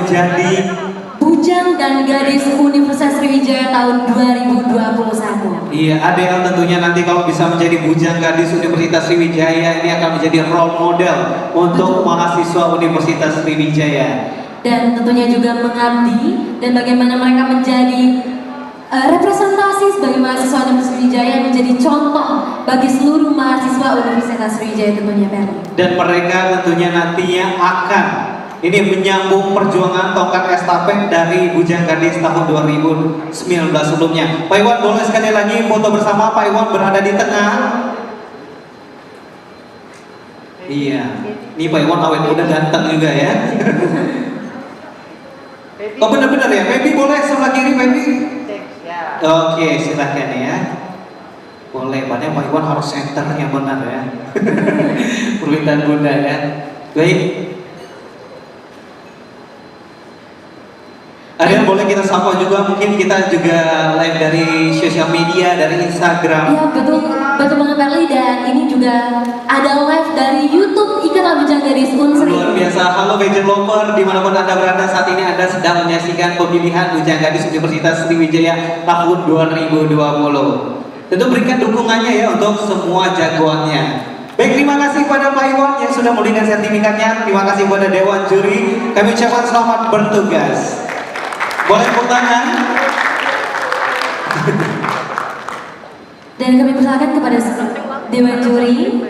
menjadi Bujang dan Gadis Universitas Sriwijaya tahun 2021. Iya, ada yang tentunya nanti kalau bisa menjadi bujang gadis Universitas Sriwijaya ini akan menjadi role model untuk mahasiswa Universitas Sriwijaya. Dan tentunya juga mengabdi dan bagaimana mereka menjadi representasi sebagai mahasiswa Universitas Sriwijaya yang menjadi contoh bagi seluruh mahasiswa Universitas Sriwijaya tentunya, Ferry. Dan mereka tentunya nantinya akan ini menyambung perjuangan tongkat estafet dari Bujang Gadis tahun 2019 sebelumnya. Pak Iwan, boleh sekali lagi foto bersama. Pak Iwan berada di tengah. Iya, ini Pak Iwan awet muda ganteng juga ya. Oh benar-benar ya, Baby boleh sebelah kiri Baby. Oke, silahkan ya. Boleh, padahal Pak Iwan harus center yang benar ya. Permintaan Bunda ya. Baik. Ada yang boleh kita sapa juga, mungkin kita juga live dari sosial media, dari Instagram. Iya betul banget Ferry, dan ini juga ada live dari YouTube Ikatan Bujang Gadis Unsri. Luar biasa, halo Pageant Lover, dimanapun Anda berada saat ini Anda sedang menyaksikan pemilihan Bujang Gadis Universitas Sriwijaya tahun 2020. Tentu berikan dukungannya ya untuk semua jagoannya. Baik, terima kasih pada Pak Iwan yang sudah memberikan sertifikatnya. Terima kasih pada Dewan Juri. Kami ucapkan selamat bertugas. Boleh tepuk tangan. Dan kami persilakan kepada Dewan Juri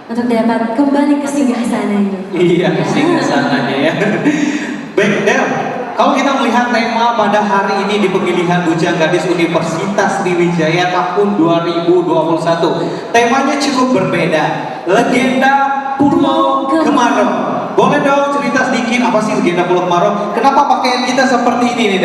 untuk dapat kembali ke singgasananya. Iya, singgasananya ya. Baik, Del. Kalau kita melihat tema pada hari ini di pemilihan Bujang Gadis Universitas Sriwijaya tahun 2021, temanya cukup berbeda. Legenda Pulau Kemarau. Boleh dong cerita sedikit apa sih legenda Pulau Kemarau? Kenapa pakaian kita seperti ini nih, Del?